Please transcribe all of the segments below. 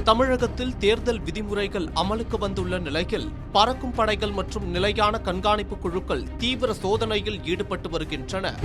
தமிழகத்தில் தேர்தல் விதிமுறைகள் அமலுக்கு வந்துள்ள நிலையில் பறக்கும் படைகள் மற்றும் நிலையான கண்காணிப்பு குழுக்கள் தீவிர சோதனையில் ஈடுபட்டு வருகின்றன.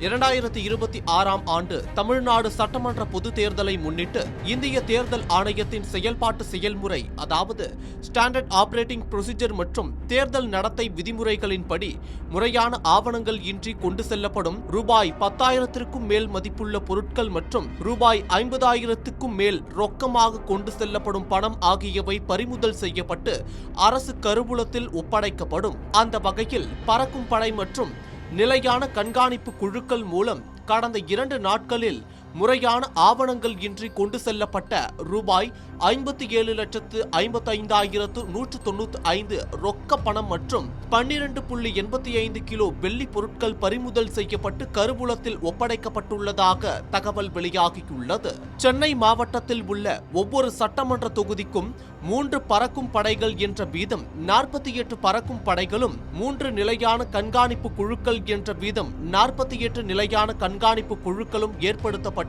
2026ஆம் ஆண்டு தமிழ்நாடு சட்டமன்ற பொதுத் தேர்தலை முன்னிட்டு இந்திய தேர்தல் ஆணையத்தின் செயல்பாட்டு செயல்முறை, அதாவது ஸ்டாண்டர்ட் ஆபரேட்டிங் ப்ரொசீஜர் மற்றும் தேர்தல் நடத்தை விதிமுறைகளின்படி முறையான ஆவணங்கள் இன்றி கொண்டு செல்லப்படும் ரூபாய் 10,000க்கும் மேல் மதிப்புள்ள பொருட்கள் மற்றும் ரூபாய் 50,000க்கும் மேல் ரொக்கமாக கொண்டு செல்லப்படும் பணம் ஆகியவை பறிமுதல் செய்யப்பட்டு அரசு கருவூலத்தில் ஒப்படைக்கப்படும். அந்த வகையில் பறக்கும் படை மற்றும் நிலையான கண்காணிப்பு குழுக்கள் மூலம் கடந்த 2 நாட்களில் முறையான ஆவணங்கள் இன்றி கொண்டு செல்லப்பட்ட ரூபாய் 57,55,195 ரொக்க பணம் மற்றும் 12.85 கிலோ வெள்ளி பொருட்கள் பறிமுதல் செய்யப்பட்டு கருவூலத்தில் ஒப்படைக்கப்பட்டுள்ளதாக தகவல் வெளியாகியுள்ளது. சென்னை மாவட்டத்தில் உள்ள ஒவ்வொரு சட்டமன்ற தொகுதிக்கும் 3 பறக்கும் படைகள் என்ற வீதம் 48 பறக்கும் படைகளும் 3 நிலையான கண்காணிப்பு குழுக்கள் என்ற வீதம் 48 நிலையான கண்காணிப்பு குழுக்களும் ஏற்படுத்தப்பட்டு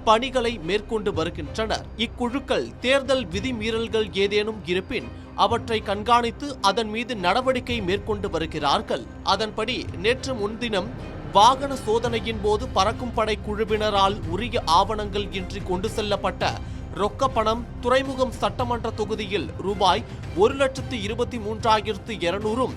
பணிகளை மேற்கொண்டு வருகின்றனர். இக்குழுக்கள் தேர்தல் விதிமீறல்கள் ஏதேனும் இருப்பின் அவற்றை கண்காணித்து அதன் மீது நடவடிக்கை மேற்கொண்டு வருகிறார்கள். அதன்படி நேற்று முன்தினம் வாகன சோதனையின் போது பறக்கும் படை குழுவினரால் உரிய ஆவணங்கள் இன்றி கொண்டு செல்லப்பட்ட ரொக்க பணம் துறைமுகம் சட்டமன்ற தொகுதியில் ரூபாய் 1,23,200,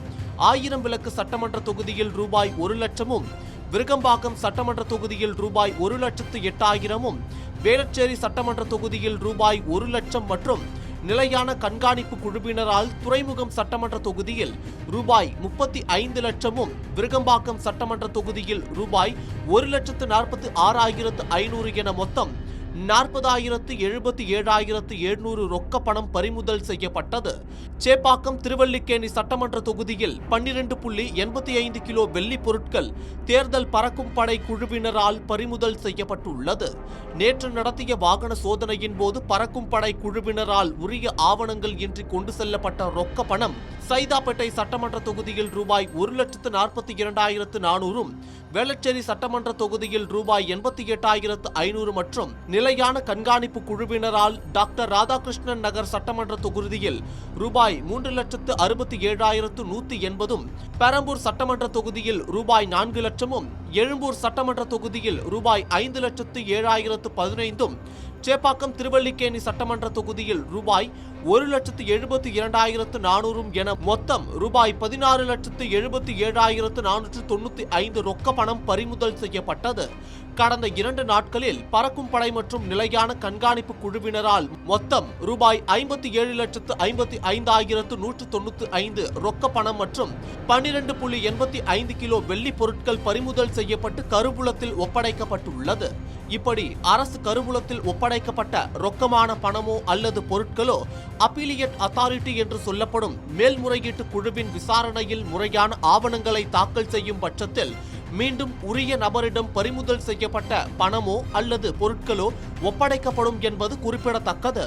1000 விளக்கு சட்டமன்ற தொகுதியில் ரூபாய் 1,00,000, விருகம்பாக்கம் சட்டமன்ற தொகுதியில் ரூபாய் 1,08,000, வேளச்சேரி சட்டமன்ற தொகுதியில் ரூபாய் 1,00,000 மற்றும் நிலையான கண்காணிப்பு குழுவினரால் துறைமுகம் சட்டமன்ற தொகுதியில் ரூபாய் 35,00,000, விருகம்பாக்கம் சட்டமன்ற தொகுதியில் ரூபாய் 1,46,500 என மொத்தம் 40,77,700 ரொக்க பணம் பறிமுதல் செய்யப்பட்டது. சேப்பாக்கம் திருவல்லிக்கேணி சட்டமன்ற தொகுதியில் 12.85 கிலோ வெள்ளி பொருட்கள் தேர்தல் பறக்கும் படை குழுவினரால் பறிமுதல் செய்யப்பட்டுள்ளது. நேற்று நடத்திய வாகன சோதனையின் போது பறக்கும் படை குழுவினரால் உரிய ஆவணங்கள் இன்றி கொண்டு செல்லப்பட்ட ரொக்க பணம் சைதாப்பேட்டை சட்டமன்ற தொகுதியில் ரூபாய் 1,42,400, வேளச்சேரி சட்டமன்ற தொகுதியில் ரூபாய் 88,500 மற்றும் நிலையான கண்காணிப்பு குழுவினரால் டாக்டர் ராதாகிருஷ்ணன் நகர் சட்டமன்ற தொகுதியில் ரூபாய் 3,67,180, பெரம்பூர் சட்டமன்ற தொகுதியில் ரூபாய் 4,00,000, எழும்பூர் சட்டமன்ற தொகுதியில் ரூபாய் 5,07,015, சேப்பாக்கம் திருவல்லிக்கேணி சட்டமன்ற தொகுதியில் ரூபாய் 1,72,400 என மொத்தம் ரூபாய் 16,77,495 ரொக்க பணம் பறிமுதல் செய்யப்பட்டது. கடந்த 2 நாட்களில் பறக்கும் படை மற்றும் நிலையான கண்காணிப்பு குழுவினரால் மொத்தம் ரூபாய் 57,75,195 ரொக்க பணம் மற்றும் 12.85 கிலோ வெள்ளி பொருட்கள் பறிமுதல் செய்யப்பட்டு கருவூலத்தில் ஒப்படைக்கப்பட்டுள்ளது. இப்படி அரசு கருவூலத்தில் ஒப்படைக்கப்பட்ட ரொக்கமான பணமோ அல்லது பொருட்களோ அப்பீலியேட் அத்தாரிட்டி என்று சொல்லப்படும் மேல்முறையீட்டு குழுவின் விசாரணையில் முறையான ஆவணங்களை தாக்கல் செய்யும் பட்சத்தில் மீண்டும் உரிய நபரிடம் பறிமுதல் செய்யப்பட்ட பணமோ அல்லது பொருட்களோ ஒப்படைக்கப்படும் என்பது குறிப்பிடத்தக்கது.